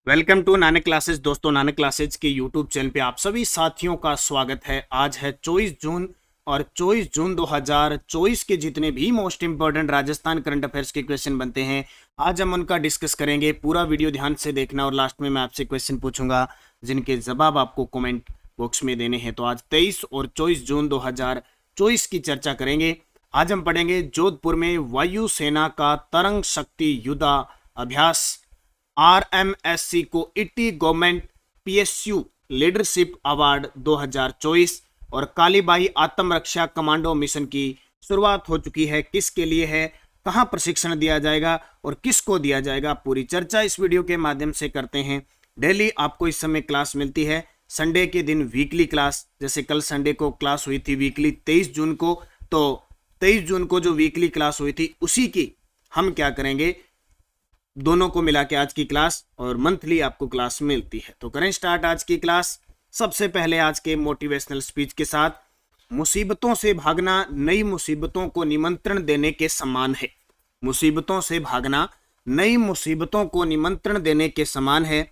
Welcome to Nanak classes. दोस्तों, Nanak classes के YouTube channel पे आप सभी साथियों का स्वागत है। आज है 24 जून और 24 जून 2024 के जितने भी most important Rajasthan current affairs के क्वेश्चन बनते हैं, आज हम उनका डिस्कस करेंगे। पूरा वीडियो ध्यान से देखना और लास्ट में मैं आपसे क्वेश्चन पूछूंगा जिनके जवाब आपको कमेंट बॉक्स में देने हैं। तो आज 23 और 24 जून 2024 की चर्चा करेंगे। आज हम पढ़ेंगे जोधपुर में वायुसेना का तरंग शक्ति युद्ध अभ्यास, आरएमएससी को इटी गवर्नमेंट पीएसयू लीडरशिप अवार्ड 2024 और कालीबाई आत्मरक्षा कमांडो मिशन की शुरुआत हो चुकी है। किसके लिए है, कहां प्रशिक्षण दिया जाएगा और किसको दिया जाएगा, पूरी चर्चा इस वीडियो के माध्यम से करते हैं। डेली आपको इस समय क्लास मिलती है। संडे के दिन वीकली क्लास, जैसे कल संडे को क्लास हुई थी वीकली 23 जून को, तो 23 जून को जो वीकली क्लास हुई थी उसी की हम क्या करेंगे, दोनों को मिला के आज की क्लास और मंथली आपको क्लास मिलती है। तो करें स्टार्ट आज की क्लास। सबसे पहले आज के मोटिवेशनल स्पीच के साथ, मुसीबतों से भागना नई मुसीबतों को निमंत्रण देने के समान है। मुसीबतों से भागना नई मुसीबतों को निमंत्रण देने के समान है।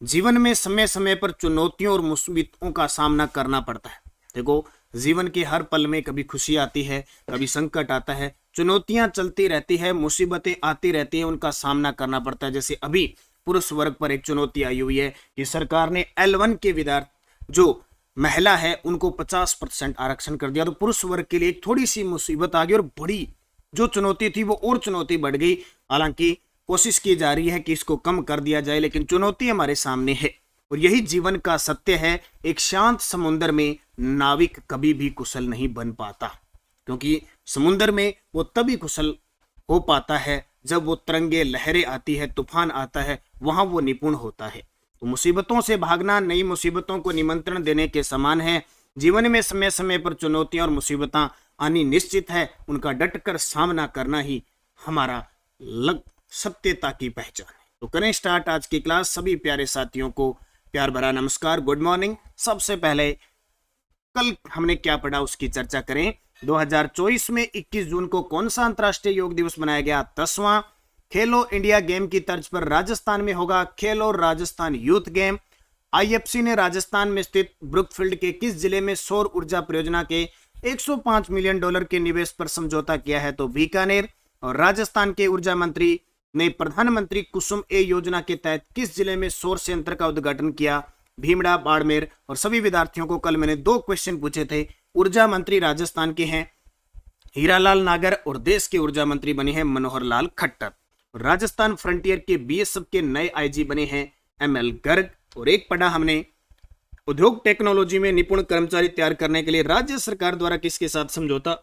जीवन में समय समय पर चुनौतियों और मुसीबतों का सामना करना पड़ता है। देखो, जीवन के हर पल में कभी खुशी आती है, कभी संकट आता है, चुनौतियां चलती रहती है, मुसीबतें आती रहती है, उनका सामना करना पड़ता है। जैसे अभी पुरुष वर्ग पर एक चुनौती आई हुई है कि सरकार ने L1 के विद्यार्थी जो महिला है उनको 50% आरक्षण कर दिया। तो पुरुष वर्ग के लिए एक थोड़ी सी मुसीबत आ गई और बड़ी जो चुनौती थी वो और चुनौती बढ़ गई। हालांकि कोशिश की जा रही है कि इसको कम कर दिया जाए, लेकिन चुनौती हमारे सामने है और यही जीवन का सत्य है। एक शांत समुद्र में नाविक कभी भी कुशल नहीं बन पाता, क्योंकि समुद्र में वो तभी कुशल हो पाता है जब वो तरंगे लहरें आती है, तूफान आता है, वहां वो निपुण होता है। तो मुसीबतों से भागना नई मुसीबतों को निमंत्रण देने के समान है। जीवन में समय समय पर चुनौतियां और मुसीबतें आनी निश्चित है, उनका डटकर सामना करना ही हमारा सत्यता की पहचान है। तो करें स्टार्ट आज की क्लास। सभी प्यारे साथियों को प्यार भरा नमस्कार, गुड मॉर्निंग। सबसे पहले कल हमने क्या पढ़ा उसकी चर्चा करें। 2024 में 21 जून को कौन सा अंतर्राष्ट्रीय योग दिवस मनाया गया? 10वां। खेलो इंडिया गेम की तर्ज पर राजस्थान में होगा खेलो राजस्थान यूथ गेम। आईएफसी ने राजस्थान में स्थित ब्रुकफील्ड के किस जिले में सौर ऊर्जा परियोजना के 105 मिलियन डॉलर के निवेश पर समझौता किया है? तो बीकानेर। और राजस्थान के ऊर्जा मंत्री ने प्रधानमंत्री कुसुम ए योजना के तहत किस जिले में सौर संयंत्र का उद्घाटन किया? भीमड़ा, बाड़मेर। और सभी विद्यार्थियों को कल मैंने 2 क्वेश्चन पूछे थे। ऊर्जा मंत्री राजस्थान के हैं हीरालाल नागर और देश के ऊर्जा मंत्री बने हैं मनोहर लाल खट्टर। राजस्थान फ्रंटियर के बीएसएफ के नए आईजी बने हैं एमएल गर्ग। और एक पढ़ा हमने, उद्योग टेक्नोलॉजी में निपुण कर्मचारी तैयार करने के लिए राज्य सरकार द्वारा किसके साथ समझौता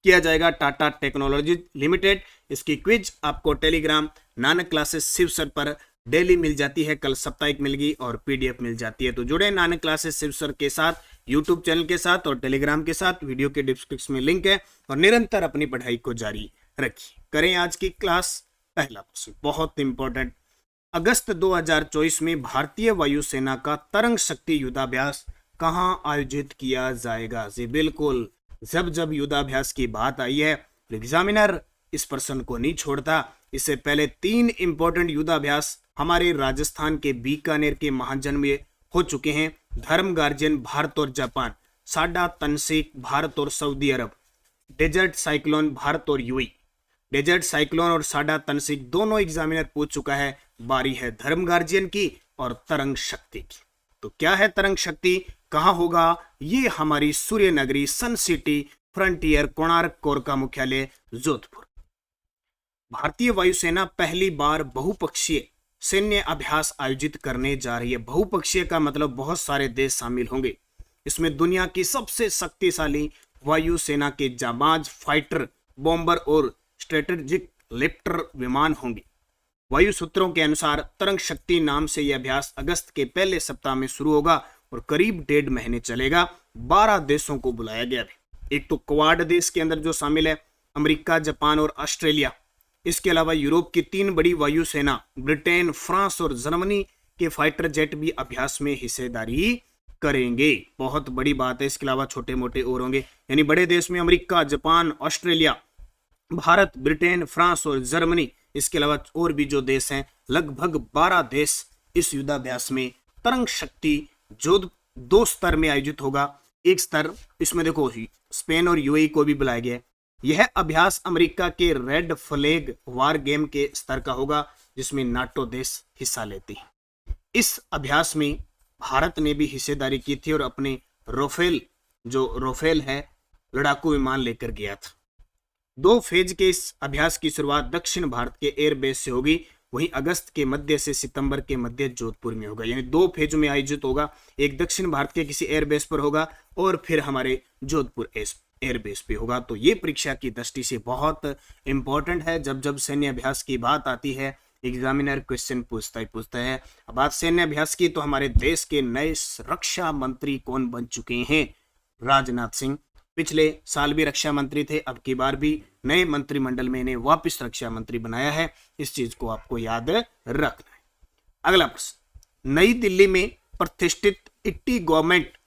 किया जाएगा? Tata technology limited. इसकी क्विज आपको Telegram Nanak classes Shiv sir पर डेली मिल जाती है, कल साप्ताहिक मिल गई और पीडीएफ मिल जाती है। तो जुड़े नानक क्लासेस शिव सर के साथ, यूट्यूब चैनल के साथ और टेलीग्राम के साथ। वीडियो के डिस्क्रिप्शन में लिंक है और निरंतर अपनी पढ़ाई को जारी रखिए। करें आज की क्लास। पहला प्रश्न बहुत इंपॉर्टेंट, अगस्त 2024 में भारतीय वायुसेना का तरंग शक्ति युद्धाभ्यास कहां आयोजित किया जाएगा? जी बिल्कुल, जब जब युद्धाभ्यास की बात आई है एग्जामिनर इस प्रश्न को नहीं छोड़ता। इससे पहले 3 इंपॉर्टेंट युद्धाभ्यास हमारे राजस्थान के बीकानेर के महाजन में हो चुके हैं। धर्म गार्जियन भारत और जापान, साडा तनसीक भारत और सऊदी अरब, डेजर्ट साइक्लोन भारत और यूएई। डेजर्ट साइक्लोन और साडा तनसीक दोनों एग्जामिनर पूछ चुका है। बारी है धर्म गार्जियन की और तरंग शक्ति की। तो क्या है तरंग शक्ति, कहां होगा? ये हमारी सूर्य नगरी, सन सिटी, फ्रंटियर, कोणार्क कोर का मुख्यालय जोधपुर। भारतीय वायुसेना पहली बार बहुपक्षीय सैन्य अभ्यास आयोजित करने जा रही है। बहुपक्षीय का मतलब बहुत सारे देश शामिल होंगे। इसमें दुनिया की सबसे शक्तिशाली वायुसेना के जाबाज फाइटर, बॉम्बर और स्ट्रेटेजिक लिफ्टर विमान होंगे। वायु सूत्रों के अनुसार तरंग शक्ति नाम से यह अभ्यास अगस्त के पहले सप्ताह में शुरू होगा और करीब 1.5 महीने चलेगा। 12 देशों को बुलाया गया है। एक तो क्वाड देश के अंदर जो शामिल है अमेरिका, जापान और ऑस्ट्रेलिया। इसके अलावा यूरोप की 3 बड़ी वायुसेना ब्रिटेन, फ्रांस और जर्मनी के फाइटर जेट भी अभ्यास में हिस्सेदारी करेंगे। बहुत बड़ी बात है। इसके अलावा छोटे मोटे और होंगे, यानी बड़े देश में America, Japan, Australia, Bharat, Britain, France और जर्मनी। इसके अलावा और भी जो देश हैं, लगभग 12 देश इस युद्धाभ्यास में तरंग शक्ति जो 2 स्तर में आयोजित होगा। एक स्तर इसमें देखो स्पेन और यूएई को भी बुलाया गया है। यह अभ्यास अमेरिका के रेड फ्लैग वार गेम के स्तर का होगा जिसमें नाटो देश हिस्सा लेते हैं। इस अभ्यास में भारत ने भी हिस्सेदारी की थी और अपने राफेल है लड़ाकू विमान लेकर गया था। 2 फेज के इस अभ्यास की शुरुआत दक्षिण भारत के एयरबेस से होगी, वहीं अगस्त के मध्य से सितंबर के मध्य जोधपुर में होगा। यानी 2 फेज में आयोजित होगा, एक दक्षिण भारत के किसी एयरबेस पर होगा और फिर हमारे जोधपुर एयरबेस पे होगा। तो ये परीक्षा की दृष्टि से बहुत इंपॉर्टेंट है। जब जब सैन्य अभ्यास की बात आती है एग्जामिनर क्वेश्चन पूछता है। अब बात सैन्य अभ्यास की तो हमारे देश के नए रक्षा मंत्री कौन बन चुके हैं? राजनाथ सिंह। पिछले साल भी रक्षा मंत्री थे, अब की बार भी नए मंत्रिमंडल में इन्हें वापस रक्षा मंत्री बनाया है। इस चीज को आपको याद रखना है। अगला प्रश्न, नई दिल्ली में प्रतिष्ठित ITI गवर्नमेंट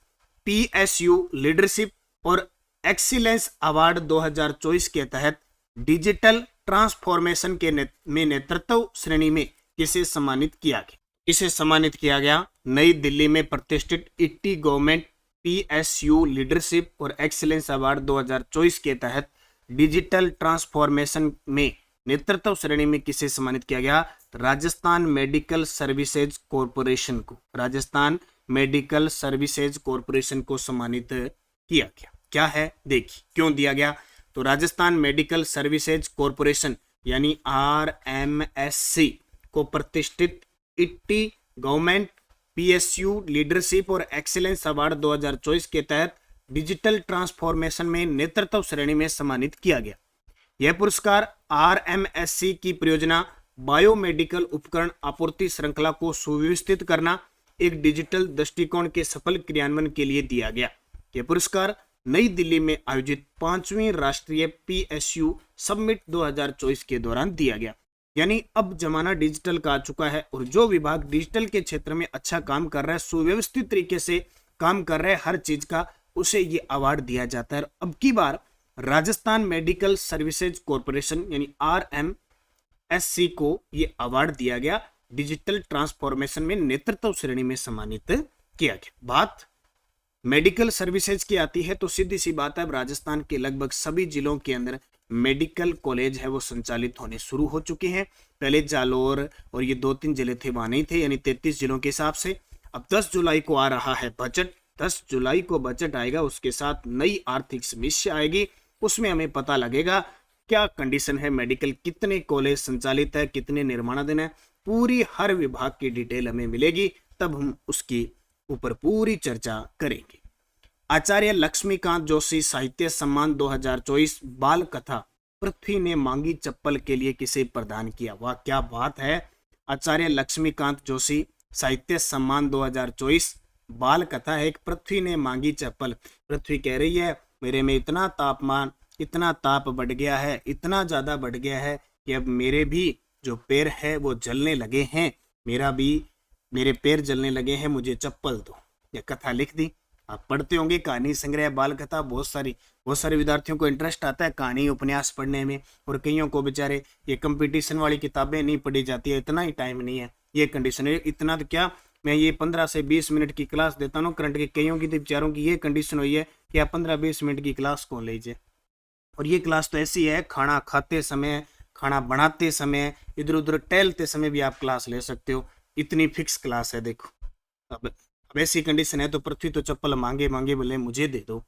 PSU लीडरशिप और एक्सीलेंस अवार्ड 2024 के तहत डिजिटल ट्रांसफॉर्मेशन के में नेतृत्व श्रेणी में किसे सम्मानित किया गया? इसे सम्मानित किया गया नई दिल्ली में प्रतिष्ठित ITI गवर्नमेंट PSU लीडरशिप और एक्सीलेंस अवार्ड 2024 के तहत डिजिटल ट्रांसफॉर्मेशन में नेतृत्व श्रेणी में किसे सम्मानित किया गया? राजस्थान मेडिकल सर्विसेज कॉरपोरेशन को, राजस्थान मेडिकल सर्विसेज कॉरपोरेशन को सम्मानित किया गया। क्या है देखिए क्यों दिया गया। तो राजस्थान मेडिकल सर्विसेज कॉरपोरेशन यानी RMSC को प्रतिष्ठित ITI गवर्नमेंट PSU लीडरशिप और एक्सीलेंस अवार्ड 2024 के तहत डिजिटल ट्रांसफॉर्मेशन में नेतृत्व श्रेणी में सम्मानित किया गया। यह पुरस्कार RMSC की परियोजना बायोमेडिकल उपकरण आपूर्ति श्रृंखला को सुव्यवस्थित करना एक डिजिटल दृष्टिकोण के सफल क्रियान्वयन के लिए दिया गया। यह पुरस्कार नई दिल्ली में आयोजित 5वीं राष्ट्रीय PSU समिट 2024 के दौरान दिया गया। यानी अब जमाना डिजिटल का आ चुका है और जो विभाग डिजिटल के क्षेत्र में अच्छा काम कर रहा है, सुव्यवस्थित तरीके से काम कर रहा है हर चीज का, उसे ये अवार्ड दिया जाता है। अब की बार राजस्थान मेडिकल सर्विसेज कॉरपोरेशन यानी RMSC को ये अवार्ड दिया गया, डिजिटल ट्रांसफॉर्मेशन में नेतृत्व श्रेणी में सम्मानित किया गया। बात मेडिकल सर्विसेज की आती है तो सीधी सी बात है, राजस्थान के लगभग सभी जिलों के अंदर मेडिकल कॉलेज है वो संचालित होने शुरू हो चुके हैं। पहले जालोर और ये 2-3 जिले थे वहां नहीं थे, यानी 33 जिलों के हिसाब से। अब 10 जुलाई को आ रहा है बजट, 10 जुलाई को बजट आएगा, उसके साथ नई आर्थिक समीक्षा आएगी, उसमें हमें पता लगेगा क्या कंडीशन है, मेडिकल कितने कॉलेज संचालित है, कितने निर्माणाधीन है, पूरी हर विभाग की डिटेल हमें मिलेगी, तब हम उसकी ऊपर पूरी चर्चा करेंगे। आचार्य लक्ष्मीकांत जोशी साहित्य सम्मान 2024 बाल कथा पृथ्वी ने मांगी चप्पल के लिए किसे प्रदान किया? वाह क्या बात है। आचार्य लक्ष्मीकांत जोशी साहित्य सम्मान 2024 बाल कथा है एक पृथ्वी ने मांगी चप्पल। पृथ्वी कह रही है मेरे में इतना तापमान, इतना ताप बढ़ गया है, इतना ज्यादा बढ़ गया है कि अब मेरे भी जो पैर है वो जलने लगे हैं, मेरे पैर जलने लगे हैं, मुझे चप्पल दो। यह कथा लिख दी। आप पढ़ते होंगे कहानी संग्रह बाल कथा, बहुत सारे विद्यार्थियों को इंटरेस्ट आता है कहानी उपन्यास पढ़ने में, और कईयों को बेचारे ये कंपटीशन वाली किताबें नहीं पढ़ी जाती है, इतना ही टाइम नहीं है, ये कंडीशन है। इतना तो क्या, मैं ये 15 से 20 मिनट की क्लास देता हूँ करंट के, कईयों की तो बेचारों की ये कंडीशन हुई है कि आप 15-20 मिनट की क्लास कौन लीजिए। और ये क्लास तो ऐसी है, खाना खाते समय, खाना बनाते समय, इधर उधर टहलते समय भी आप क्लास ले सकते हो, इतनी फिक्स क्लास है। देखो अब ऐसी कंडीशन है तो पृथ्वी तो चप्पल मांगे बोले मुझे दे दो।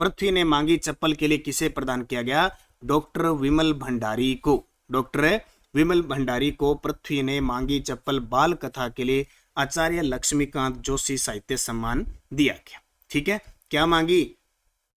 पृथ्वी ने मांगी चप्पल के लिए किसे प्रदान किया गया? डॉक्टर विमल भंडारी को। डॉक्टर विमल भंडारी को पृथ्वी ने मांगी चप्पल बाल कथा के लिए आचार्य लक्ष्मीकांत जोशी साहित्य सम्मान दिया गया। ठीक है, क्या मांगी?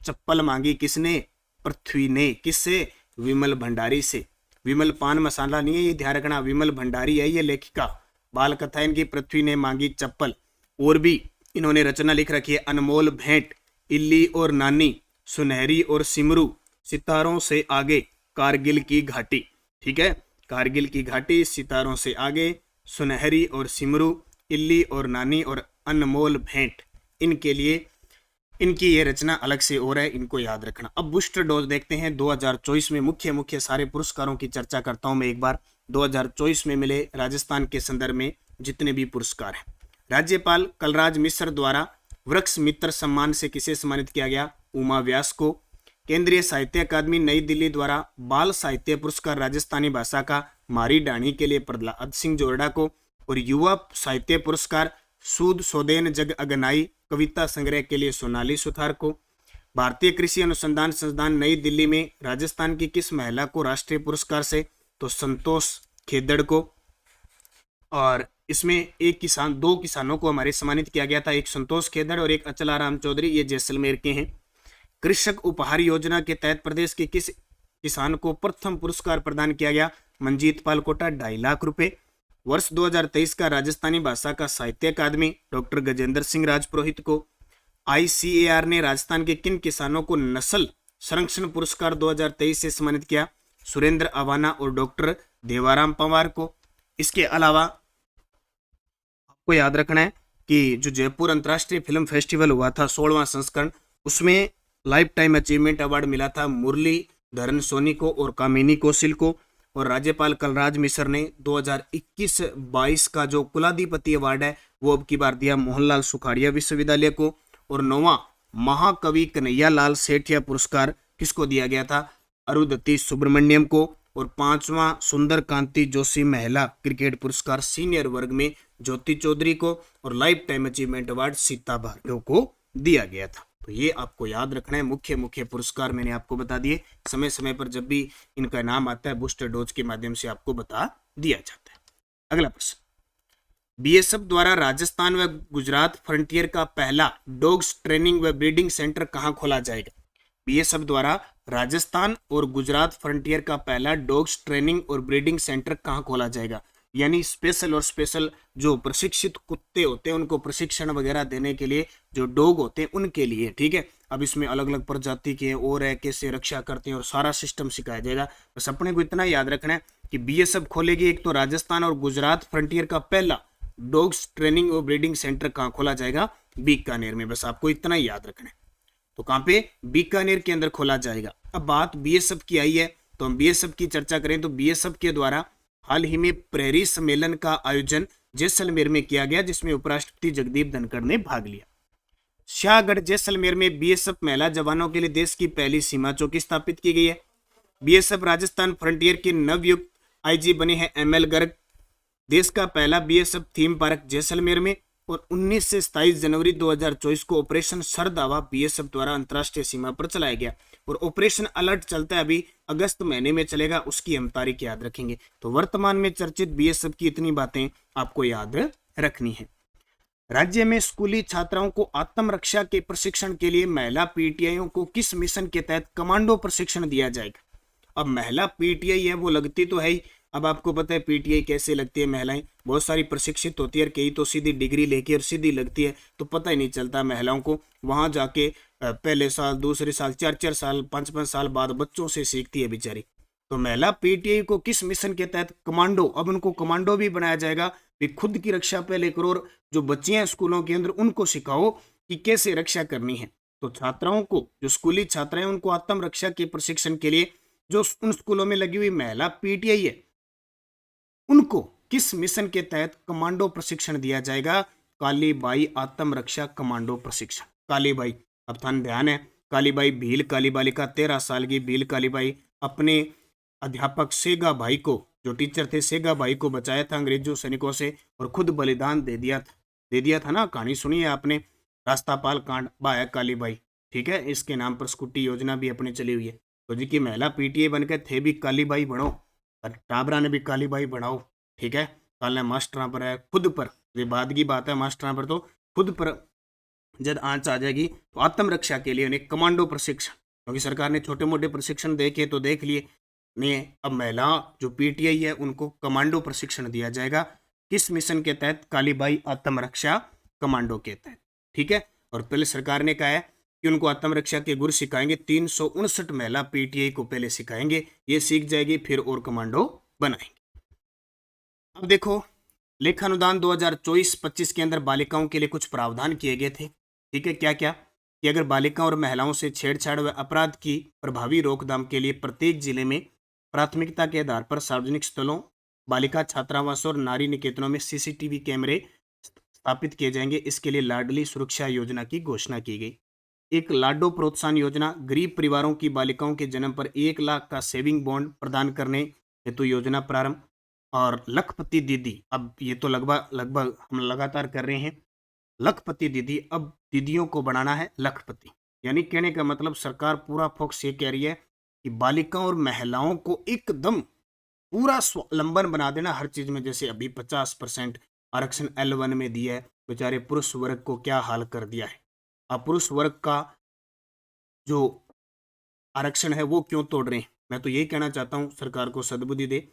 चप्पल मांगी किसने? पृथ्वी ने। किससे? विमल भंडारी से। विमल पान मसाला नहीं है, ये ध्यान रखना, विमल भंडारी है ये लेखिका। बाल कथा इनकी पृथ्वी ने मांगी चप्पल। और भी इन्होंने रचना लिख रखी है, अनमोल भेंट, इल्ली और नानी, सुनहरी और सिमरू, सितारों से आगे, कारगिल की घाटी। ठीक है, कारगिल की घाटी, सितारों से आगे, सुनहरी और सिमरू, इल्ली और नानी और अनमोल भेंट, इनके लिए इनकी ये रचना अलग से और है, इनको याद रखना। अब बूस्टर डोज देखते हैं 2024 में मुख्य सारे पुरस्कारों की चर्चा करता हूं मैं एक बार। 2024 में मिले राजस्थान के संदर्भ में जितने भी पुरस्कार हैं। राज्यपाल कलराज मिश्र द्वारा वृक्ष मित्र सम्मान से किसे सम्मानित किया गया? उमा व्यास को। केंद्रीय साहित्य अकादमी नई दिल्ली द्वारा बाल साहित्य पुरस्कार राजस्थानी भाषा का मारी डाणी के लिए प्रहलाद सिंह जोरडा को, और युवा साहित्य पुरस्कार सूद सोदेन जग अगनाई कविता संग्रह के लिए सोनाली सुथार को। भारतीय कृषि अनुसंधान संस्थान नई दिल्ली में राजस्थान की किस महिला को राष्ट्रीय पुरस्कार से? तो संतोष खेदड़ को। और इसमें दो किसानों को हमारे सम्मानित किया गया था, एक संतोष खेदड़ और एक अचलाराम चौधरी, ये जैसलमेर के हैं। कृषक उपहार योजना के तहत प्रदेश के किस किसान को प्रथम पुरस्कार प्रदान किया गया? मंजीत पाल कोटा, 2.5 लाख रुपए। वर्ष 2023 का राजस्थानी भाषा का साहित्य अकादमी डॉक्टर गजेंद्र सिंह राजपुरोहित को। ICAR ने राजस्थान के किन किसानों को नस्ल संरक्षण पुरस्कार 2023 से सम्मानित किया? सुरेंद्र अवाना और डॉक्टर देवाराम पवार को। इसके अलावा आपको याद रखना है कि जो जयपुर अंतर्राष्ट्रीय फिल्म फेस्टिवल हुआ था 16वां संस्करण, उसमें लाइफ टाइम अचीवमेंट अवार्ड मिला था मुरलीधरन सोनी को और कामिनी कौशिल को। और राज्यपाल कलराज मिश्र ने 2021-22 का जो कुलाधिपति अवार्ड है वो अब की बार दिया मोहनलाल सुखाड़िया विश्वविद्यालय को। और 9वां महाकवि कन्हैया लाल सेठिया पुरस्कार किसको दिया गया था? अरुंधति सुब्रमण्यम को। और 5वां सुंदर कांति जोशी महिला क्रिकेट पुरस्कार सीनियर वर्ग में ज्योति चौधरी को, और lifetime achievement award Sita Bhargav को दिया गया था। तो ये आपको याद रखना है, मुख्य पुरस्कार मैंने आपको बता दिए। समय समय पर जब भी इनका नाम आता है बूस्टर डोज के माध्यम से आपको बता दिया जाता है। अगला प्रश्न, BSF द्वारा राजस्थान व गुजरात फ्रंटियर का पहला डॉग्स ट्रेनिंग व ब्रीडिंग सेंटर कहां खोला जाएगा? BSF द्वारा राजस्थान और गुजरात फ्रंटियर का पहला डॉग्स ट्रेनिंग और ब्रीडिंग सेंटर कहां खोला जाएगा? यानी स्पेशल जो प्रशिक्षित कुत्ते होते हैं उनको प्रशिक्षण वगैरह देने के लिए, जो डॉग होते हैं उनके लिए, ठीक है। अब इसमें अलग अलग प्रजाति के और है, कैसे रक्षा करते हैं और सारा सिस्टम सिखाया जाएगा। बस अपने को इतना याद रखना है कि BSF खोलेगी एक तो राजस्थान और गुजरात फ्रंटियर का पहला डॉग्स ट्रेनिंग और ब्रीडिंग सेंटर कहाँ खोला जाएगा? बीकानेर में। बस आपको इतना ही याद रखना है। तो कहाँ पे? बीकानेर के अंदर खोला जाएगा। अब बात BSF की आई है तो हम BSF की चर्चा करें तो BSF के द्वारा हाल ही में प्रहरी सम्मेलन का आयोजन जैसलमेर में किया गया, जिसमें उपराष्ट्रपति जगदीप धनखड़ ने भाग लिया। शाहगढ़ जैसलमेर में BSF महिला जवानों के लिए देश की पहली सीमा चौकी स्थापित की गई है। BSF राजस्थान फ्रंटियर के नवयुक्त IG बने हैं ML गर्ग। देश का पहला BSF थीम पार्क जैसलमेर में। और 19 से 27 जनवरी 2024 को ऑपरेशन सरदावा BSF द्वारा अंतर्राष्ट्रीय सीमा पर चलाया गया। और ऑपरेशन अलर्ट चलता है, अभी अगस्त महीने में चलेगा, उसकी हम तारीख याद रखेंगे। तो वर्तमान में चर्चित BSF की इतनी बातें आपको याद रखनी है। राज्य में स्कूली छात्राओं को आत्मरक्षा के प्रशिक्षण के लिए महिला PTIयों को किस मिशन के तहत कमांडो प्रशिक्षण दिया जाएगा? अब महिला PTI है वो लगती तो है ही। अब आपको पता है PTI कैसे लगती है, महिलाएं बहुत सारी प्रशिक्षित होती है, और कई तो सीधी डिग्री लेके और सीधी लगती है, तो पता ही नहीं चलता महिलाओं को। वहां जाके पहले साल, दूसरे साल, 4-4 साल, 5-5 साल बाद बच्चों से सीखती है बेचारी। तो महिला PTI को किस मिशन के तहत कमांडो, अब उनको कमांडो भी बनाया जाएगा। वे खुद की रक्षा पहले करो, और जो बच्चियां स्कूलों के अंदर उनको सिखाओ कि कैसे रक्षा करनी है। तो छात्राओं को, जो स्कूली छात्राएं, उनको आत्मरक्षा के प्रशिक्षण के लिए जो उन स्कूलों में लगी हुई महिला PTI है उनको किस मिशन के तहत कमांडो प्रशिक्षण दिया जाएगा? कालीबाई आत्मरक्षा कमांडो प्रशिक्षण। कालीबाई, अब ध्यान है, कालीबाई भील काली बालिका 13 साल की भील कालीबाई अपने अध्यापक सेगा भाई को, जो टीचर थे सेगा भाई को बचाया था अंग्रेजों सैनिकों से, और खुद बलिदान दे दिया था ना। कहानी सुनी है आपने, रास्तापाल कांड, बाया कालीबाई, ठीक है। इसके नाम पर स्कूटी योजना भी अपने चली हुई है। तो जी की महिला PTI बनकर थे भी कालीबाई बनो, और टाबरा ने भी कालीबाई बनाओ, ठीक है। कल मास्टर पर है, खुद पर, ये बाद की बात है, मास्टर पर तो खुद पर जब आंच आ जाएगी तो आत्मरक्षा के लिए उन्हें कमांडो प्रशिक्षण, क्योंकि सरकार ने छोटे मोटे प्रशिक्षण देखे तो देख लिए ने, अब महिला जो PTI है उनको कमांडो प्रशिक्षण दिया जाएगा। किस मिशन के तहत? कालीबाई आत्मरक्षा कमांडो के तहत, ठीक है। और पहले सरकार ने कहा है कि उनको आत्मरक्षा के गुर सिखाएंगे। 359 महिला PTI को पहले सिखाएंगे, ये सीख जाएगी, फिर और कमांडो बनाएंगे। अब देखो, लेखानुदान 2024-25 के अंदर बालिकाओं के लिए कुछ प्रावधान किए गए थे, ठीक है। क्या क्या? कि अगर बालिकाओं और महिलाओं से छेड़छाड़ व अपराध की प्रभावी रोकथाम के लिए प्रत्येक जिले में प्राथमिकता के आधार पर सार्वजनिक स्थलों बालिका छात्रावास और नारी निकेतनों में सीसीटीवी कैमरे स्थापित किए जाएंगे। इसके लिए लाडली सुरक्षा योजना की घोषणा की गई। एक लाडो प्रोत्साहन योजना, गरीब परिवारों की बालिकाओं के जन्म पर 1 लाख का सेविंग बॉन्ड प्रदान करने हेतु योजना प्रारंभ। और लखपति दीदी, अब ये तो लगभग लगभग हम लगातार कर रहे हैं। लखपति दीदी, अब दीदियों को बनाना है लखपति। यानी कहने का मतलब सरकार पूरा फोकस ये कह रही है कि बालिकाओं और महिलाओं को एकदम पूरा स्वावलंबन बना देना हर चीज में। जैसे अभी 50% आरक्षण L1 में दिया है, बेचारे पुरुष वर्ग को क्या हाल कर दिया है। अब पुरुष वर्ग का जो आरक्षण है वो क्यों तोड़ रहे हैं। मैं तो यही कहना चाहता हूं सरकार को सद्बुद्धि दे।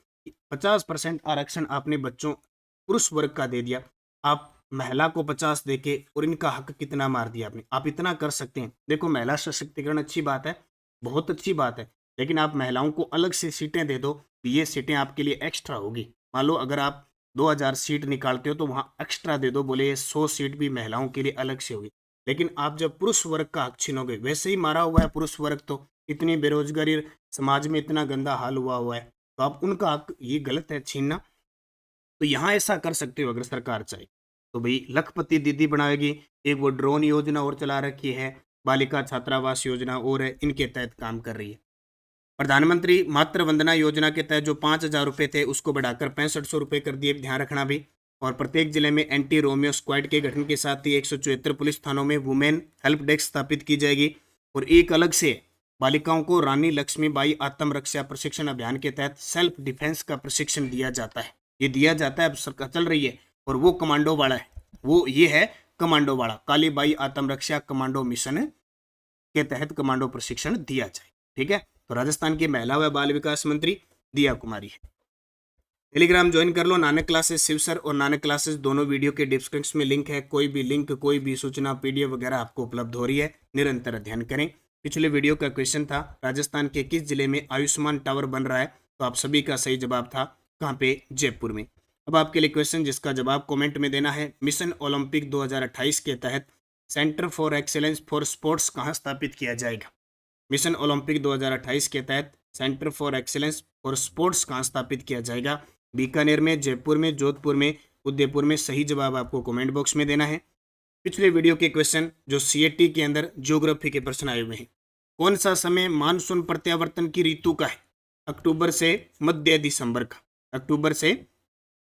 50% आरक्षण आपने बच्चों पुरुष वर्ग का दे दिया, आप महिला को 50 देके और इनका हक कितना मार दिया आपने। आप इतना कर सकते हैं। देखो, महिला सशक्तिकरण अच्छी बात है, बहुत अच्छी बात है, लेकिन आप महिलाओं को अलग से सीटें दे दो। ये सीटें आपके लिए एक्स्ट्रा होगी। मान लो अगर आप 2000 सीट निकालते हो तो वहां एक्स्ट्रा दे दो, बोले 100 सीट भी महिलाओं के लिए अलग से होगी। लेकिन आप जब पुरुष वर्ग का हक छीनोगे, वैसे ही मारा हुआ है पुरुष वर्ग, तो इतनी बेरोजगारी समाज में, इतना गंदा हाल हुआ है, तो आप उनका हक, ये गलत है छीनना। तो यहाँ ऐसा कर सकते हो अगर सरकार चाहे तो। भाई लखपति दीदी बनाएगी। एक वो ड्रोन योजना और चला रखी है, बालिका छात्रावास योजना और है, इनके तहत काम कर रही है। प्रधानमंत्री मातृ वंदना योजना के तहत जो 5,000 रुपये थे उसको बढ़ाकर 6500 रुपये कर दिए, ध्यान रखना भी। और प्रत्येक जिले में एंटी रोमियो स्क्वाड के गठन के साथ ही 174 पुलिस थानों में वुमेन हेल्प डेस्क स्थापित की जाएगी। और एक अलग से बालिकाओं को रानी लक्ष्मीबाई आत्मरक्षा प्रशिक्षण अभियान के तहत सेल्फ डिफेंस का प्रशिक्षण दिया जाता है। ये दिया जाता है, अब सरकार चल रही है। और वो कमांडो वाला है, वो ये है कमांडो वाला, कालीबाई आत्मरक्षा कमांडो मिशन के तहत कमांडो प्रशिक्षण दिया जाए। ठीक है, तो राजस्थान की महिला व बाल विकास मंत्री दिया कुमारी है। टेलीग्राम ज्वाइन कर लो, नानक क्लासेस शिवसर और नानक क्लासेस दोनों वीडियो के डिस्क्रिप्शन में लिंक है। कोई भी लिंक, कोई भी सूचना, PDF वगैरह आपको उपलब्ध हो रही है। निरंतर अध्ययन करें। पिछले वीडियो का क्वेश्चन था राजस्थान के किस जिले में आयुष्मान टावर बन रहा है, तो आप सभी का सही जवाब था कहाँ पे, जयपुर में। अब आपके लिए क्वेश्चन जिसका जवाब कमेंट में देना है। मिशन ओलंपिक 2028 के तहत centre for excellence for sports कहाँ स्थापित किया जाएगा। मिशन ओलंपिक 2028 के तहत centre for excellence for sports कहाँ स्थापित किया जाएगा। बीकानेर में, जयपुर में, जोधपुर में, उदयपुर में। सही जवाब आपको कमेंट बॉक्स में देना है। पिछले वीडियो के क्वेश्चन जो CAT के अंदर ज्योग्राफी के प्रश्न आए हुए हैं। कौन सा समय मानसून प्रत्यावर्तन की ऋतु का है। अक्टूबर से मध्य दिसंबर का, अक्टूबर से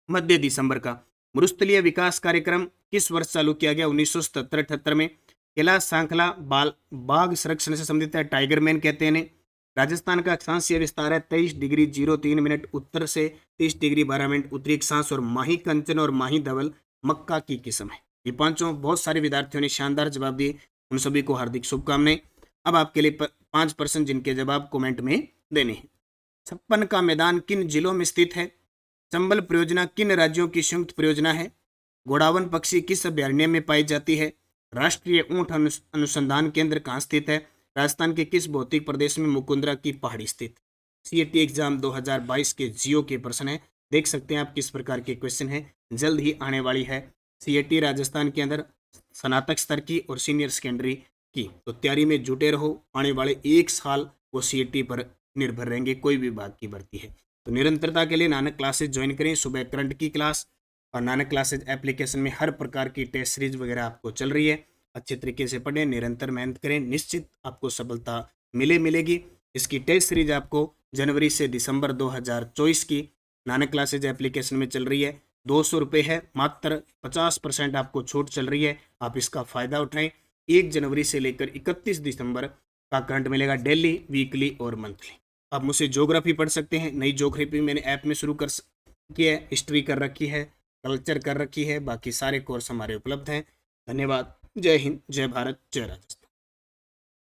मध्य दिसंबर का। मरुस्थलीय विकास कार्यक्रम किस वर्ष चालू किया गया, 1977-78 में। कैलाश सांखला बाघ संरक्षण से संबंधित है, टाइगर मैन कहते हैं। राजस्थान का अक्षांशीय विस्तार है 23 डिग्री 03 मिनट उत्तर से 30 डिग्री 12 मिनट उत्तरी अक्षांश। और माही कंचन और माही धवल मक्का की किस्म है। ये पांचों बहुत सारे विद्यार्थियों ने शानदार जवाब दिए, उन सभी को हार्दिक शुभकामनाएं। अब आपके लिए 5% जिनके जवाब कमेंट में देने हैं। 56 का मैदान किन जिलों में स्थित है। चंबल परियोजना किन राज्यों की संयुक्त परियोजना है। घोड़ावन पक्षी किस अभयारण्य में पाई जाती है। राष्ट्रीय ऊंट अनुसंधान केंद्र कहाँ स्थित है। राजस्थान के किस भौतिक प्रदेश में मुकुंदरा की पहाड़ी स्थित। CAT एग्जाम 2022 के जियो के प्रश्न है। देख सकते हैं आप किस प्रकार के क्वेश्चन है। जल्द ही आने वाली है CAT राजस्थान के अंदर स्नातक स्तर की और सीनियर सेकेंडरी की। तो तैयारी में जुटे रहो, आने वाले 1 साल वो CAT पर निर्भर रहेंगे, कोई भी विभाग की भर्ती है। तो निरंतरता के लिए नानक क्लासेज ज्वाइन करें। सुबह करंट की क्लास और नानक क्लासेज एप्लीकेशन में हर प्रकार की टेस्ट सीरीज वगैरह आपको चल रही है। अच्छे तरीके से पढ़ें, निरंतर मेहनत करें, निश्चित आपको सफलता मिलेगी। इसकी टेस्ट सीरीज आपको जनवरी से दिसंबर 2024 की नानक क्लासेज एप्लीकेशन में चल रही है। 200 रुपये है, मात्र 50% आपको छूट चल रही है। आप इसका फ़ायदा उठाएं। 1 जनवरी से लेकर 31 दिसंबर का करंट मिलेगा, डेली, वीकली और मंथली। आप मुझसे ज्योग्राफी पढ़ सकते हैं। नई ज्योग्राफी मैंने ऐप में शुरू कर की है, हिस्ट्री कर रखी है, कल्चर कर रखी है, बाकी सारे कोर्स हमारे उपलब्ध हैं। धन्यवाद। जय हिंद, जय भारत, जय राजस्थान।